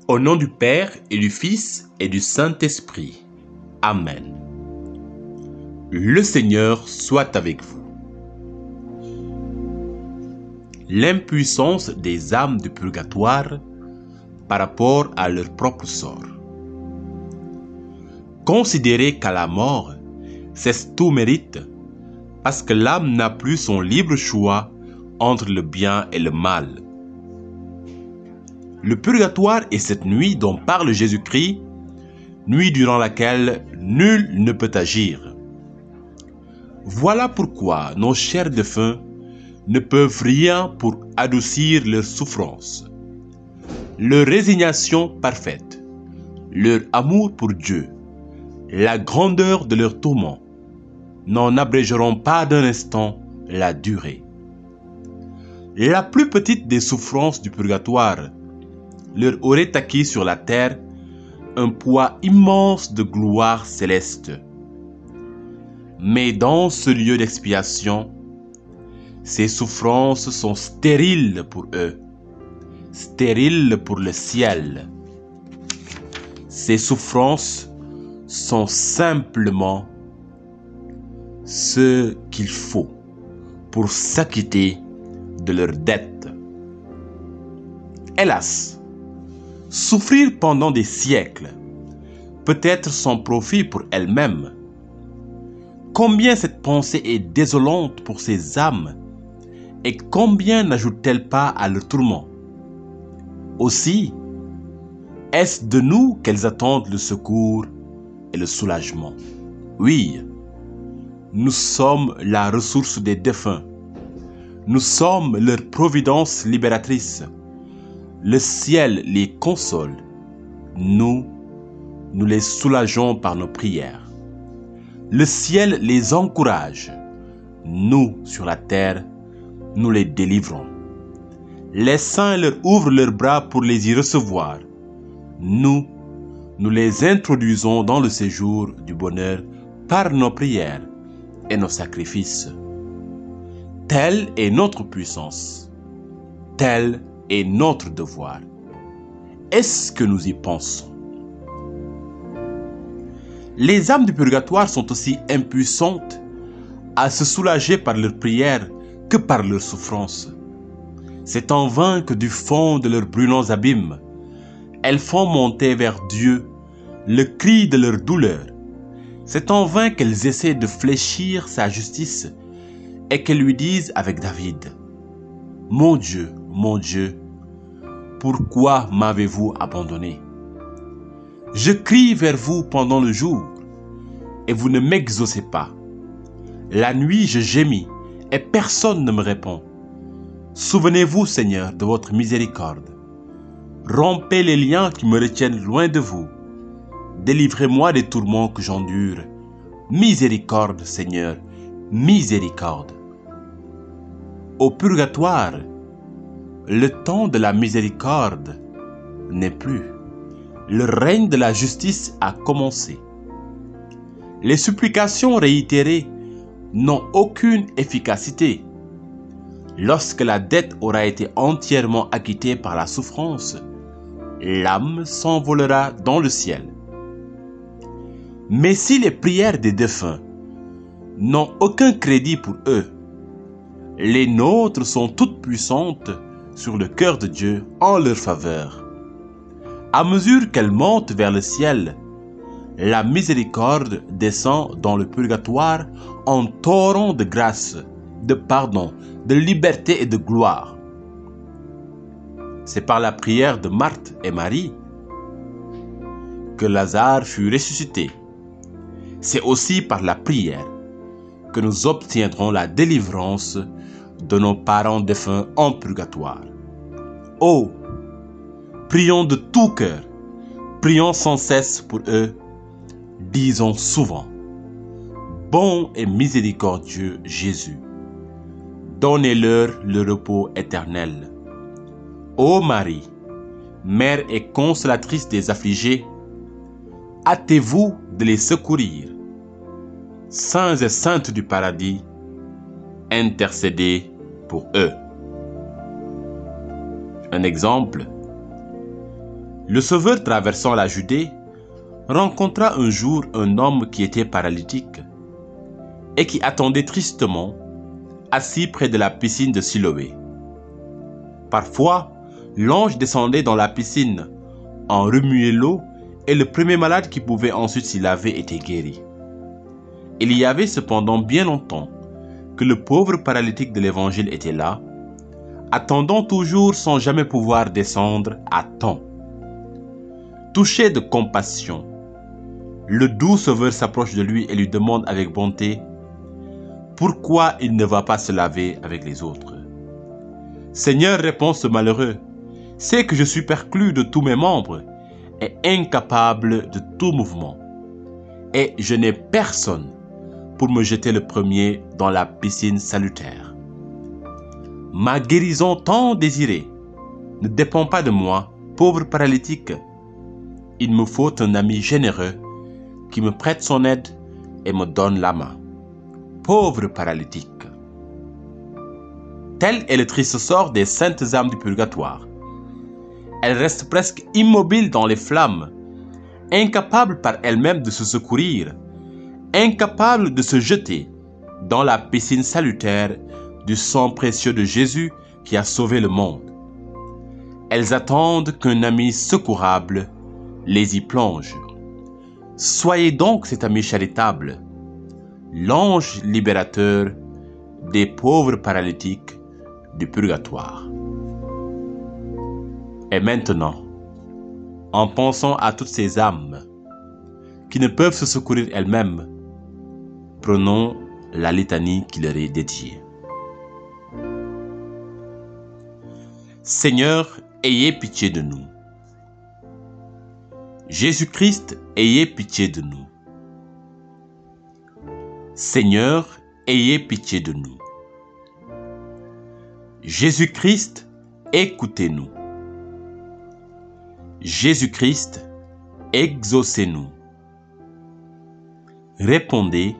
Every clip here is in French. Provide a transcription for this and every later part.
Au nom du Père et du Fils et du Saint-Esprit. Amen. Le Seigneur soit avec vous. L'impuissance des âmes du purgatoire par rapport à leur propre sort. Considérer qu'à la mort, c'est tout mérite, parce que l'âme n'a plus son libre choix entre le bien et le mal. Le purgatoire est cette nuit dont parle Jésus-Christ, nuit durant laquelle nul ne peut agir. Voilà pourquoi nos chers défunts ne peuvent rien pour adoucir leur souffrance. Leur résignation parfaite, leur amour pour Dieu, la grandeur de leur tourment n'en abrégeront pas d'un instant la durée. La plus petite des souffrances du purgatoire leur aurait acquis sur la terre un poids immense de gloire céleste. Mais dans ce lieu d'expiation, ces souffrances sont stériles pour eux, stériles pour le ciel. Ces souffrances sont simplement ce qu'il faut pour s'acquitter de leurs dettes. Hélas, souffrir pendant des siècles peut être sans profit pour elle-même. Combien cette pensée est désolante pour ces âmes et combien n'ajoute-t-elle pas à leur tourment? Aussi, est-ce de nous qu'elles attendent le secours et le soulagement? Oui, nous sommes la ressource des défunts. Nous sommes leur providence libératrice. Le ciel les console. Nous les soulageons par nos prières. Le ciel les encourage. Nous, sur la terre, nous les délivrons. Les saints leur ouvrent leurs bras pour les y recevoir. Nous les introduisons dans le séjour du bonheur par nos prières et nos sacrifices. Telle est notre puissance. Tel est notre devoir. Est-ce que nous y pensons? Les âmes du purgatoire sont aussi impuissantes à se soulager par leurs prières que par leurs souffrances. C'est en vain que du fond de leurs brûlants abîmes, elles font monter vers Dieu le cri de leur douleur. C'est en vain qu'elles essaient de fléchir sa justice et qu'elles lui disent avec David: « Mon Dieu, pourquoi m'avez-vous abandonné? Je crie vers vous pendant le jour, et vous ne m'exaucez pas. La nuit, je gémis, et personne ne me répond. Souvenez-vous, Seigneur, de votre miséricorde. Rompez les liens qui me retiennent loin de vous. Délivrez-moi des tourments que j'endure. Miséricorde, Seigneur, miséricorde. » Au purgatoire, le temps de la miséricorde n'est plus. Le règne de la justice a commencé. Les supplications réitérées n'ont aucune efficacité. Lorsque la dette aura été entièrement acquittée par la souffrance, l'âme s'envolera dans le ciel. Mais si les prières des défunts n'ont aucun crédit pour eux, les nôtres sont toutes puissantes sur le cœur de Dieu en leur faveur. À mesure qu'elle monte vers le ciel, la miséricorde descend dans le purgatoire en torrent de grâce, de pardon, de liberté et de gloire. C'est par la prière de Marthe et Marie que Lazare fut ressuscité. C'est aussi par la prière que nous obtiendrons la délivrance de nos parents défunts en purgatoire. Oh, prions de tout cœur, prions sans cesse pour eux, disons souvent: Bon et miséricordieux Jésus, donnez-leur le repos éternel. Ô Marie, Mère et consolatrice des affligés, hâtez-vous de les secourir. Saints et saintes du paradis, intercédez pour eux. Un exemple: Le Sauveur traversant la Judée rencontra un jour un homme qui était paralytique et qui attendait tristement, assis près de la piscine de Siloé. Parfois, l'ange descendait dans la piscine, en remuait l'eau, et le premier malade qui pouvait ensuite s'y laver était guéri. Il y avait cependant bien longtemps que le pauvre paralytique de l'Évangile était là, attendant toujours sans jamais pouvoir descendre à temps. Touché de compassion, le doux Sauveur s'approche de lui et lui demande avec bonté pourquoi il ne va pas se laver avec les autres. « Seigneur, répond ce malheureux, c'est que je suis perclus de tous mes membres et incapable de tout mouvement, et je n'ai personne pour me jeter le premier dans la piscine salutaire. Ma guérison tant désirée ne dépend pas de moi, pauvre paralytique. Il me faut un ami généreux qui me prête son aide et me donne la main. Pauvre paralytique. » Tel est le triste sort des saintes âmes du purgatoire. Elles restent presque immobiles dans les flammes, incapables par elles-mêmes de se secourir, incapables de se jeter dans la piscine salutaire du sang précieux de Jésus qui a sauvé le monde. Elles attendent qu'un ami secourable les y plonge. Soyez donc cet ami charitable, l'ange libérateur des pauvres paralytiques du purgatoire. Et maintenant, en pensant à toutes ces âmes qui ne peuvent se secourir elles-mêmes, prenons la litanie qui leur est dédiée. Seigneur, ayez pitié de nous. Jésus-Christ, ayez pitié de nous. Seigneur, ayez pitié de nous. Jésus-Christ, écoutez-nous. Jésus-Christ, exaucez-nous. Répondez,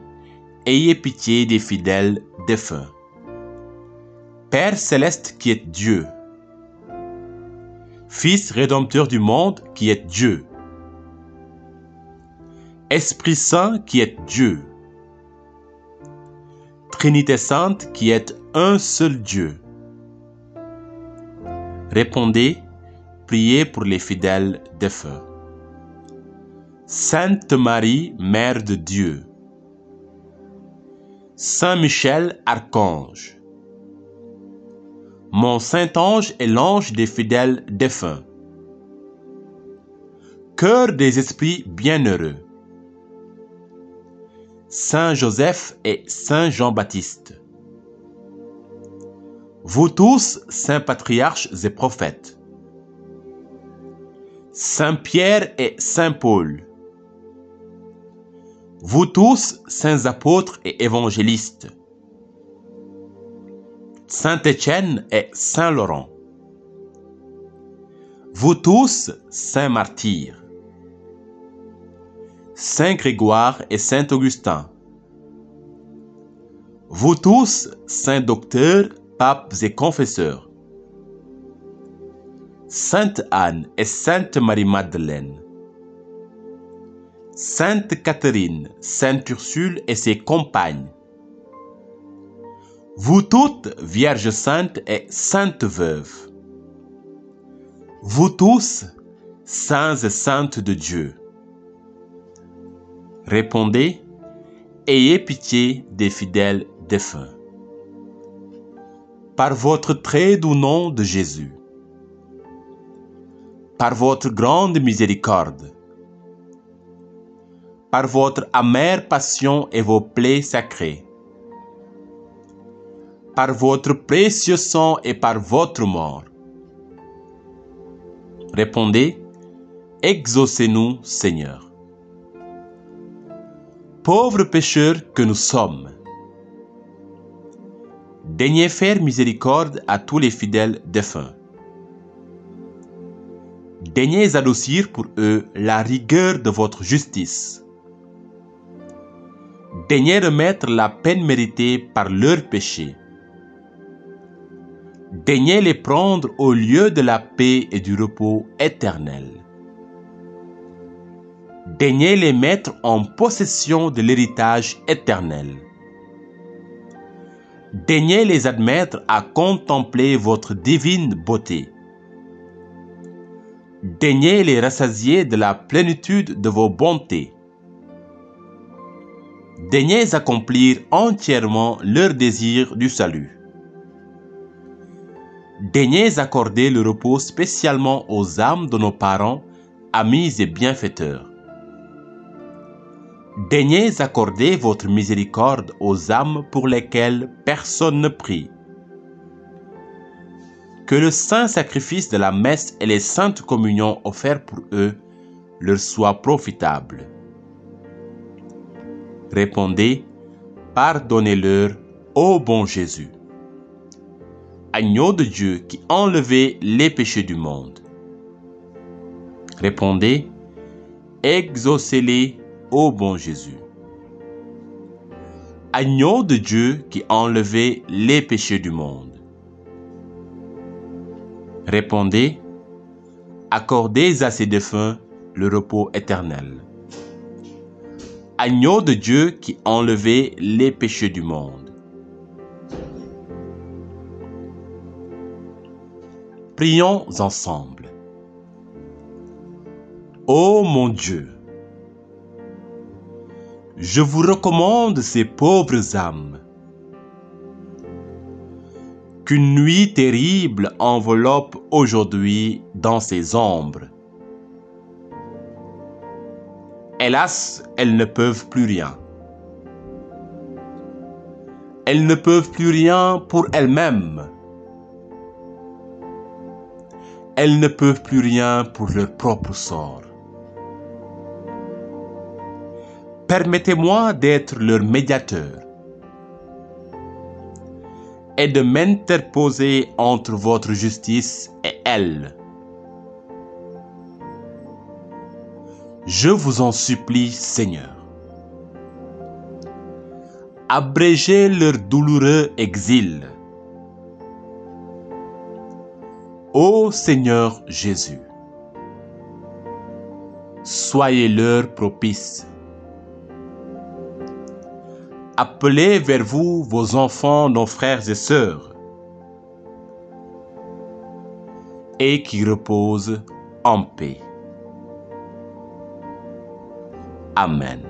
ayez pitié des fidèles défunts. Père céleste qui est Dieu, Fils rédempteur du monde qui est Dieu, Esprit Saint qui est Dieu, Trinité Sainte qui est un seul Dieu. Répondez, priez pour les fidèles défunts. Sainte Marie, Mère de Dieu, Saint Michel, Archange, mon Saint-Ange est l'ange des fidèles défunts. Cœur des esprits bienheureux, Saint Joseph et Saint Jean-Baptiste. Vous tous, saints patriarches et prophètes, Saint Pierre et Saint Paul. Vous tous, saints apôtres et évangélistes, Saint Étienne et Saint Laurent. Vous tous, saints martyrs, Saint Grégoire et Saint Augustin. Vous tous, saints docteurs, papes et confesseurs, Sainte Anne et Sainte Marie-Madeleine. Sainte Catherine, Sainte Ursule et ses compagnes. Vous toutes, Vierges saintes et saintes veuves. Vous tous, saints et saintes de Dieu. Répondez, ayez pitié des fidèles défunts. Par votre très doux nom de Jésus, par votre grande miséricorde, par votre amère passion et vos plaies sacrées, par votre précieux sang et par votre mort. Répondez, exaucez-nous, Seigneur. Pauvres pécheurs que nous sommes, daignez faire miséricorde à tous les fidèles défunts. Daignez adoucir pour eux la rigueur de votre justice. Daignez remettre la peine méritée par leurs péchés. Daignez les prendre au lieu de la paix et du repos éternel. Daignez les mettre en possession de l'héritage éternel. Daignez les admettre à contempler votre divine beauté. Daignez les rassasier de la plénitude de vos bontés. Daignez accomplir entièrement leur désir du salut. Daignez accorder le repos spécialement aux âmes de nos parents, amis et bienfaiteurs. Daignez accorder votre miséricorde aux âmes pour lesquelles personne ne prie. Que le saint sacrifice de la messe et les saintes communions offertes pour eux leur soient profitables. Répondez, pardonnez-leur, ô bon Jésus. Agneau de Dieu qui enlevait les péchés du monde. Répondez, exaucez-les, ô bon Jésus. Agneau de Dieu qui enlevait les péchés du monde. Répondez, accordez à ces défunts le repos éternel. Agneau de Dieu qui enlevait les péchés du monde. Prions ensemble. Ô mon Dieu, je vous recommande ces pauvres âmes qu'une nuit terrible enveloppe aujourd'hui dans ses ombres. Hélas, elles ne peuvent plus rien. Elles ne peuvent plus rien pour elles-mêmes. Elles ne peuvent plus rien pour leur propre sort. Permettez-moi d'être leur médiateur et de m'interposer entre votre justice et elles. Je vous en supplie, Seigneur. Abrégez leur douloureux exil. Ô Seigneur Jésus, soyez-leur propice. Appelez vers vous vos enfants, nos frères et sœurs, et qui reposent en paix. Amen.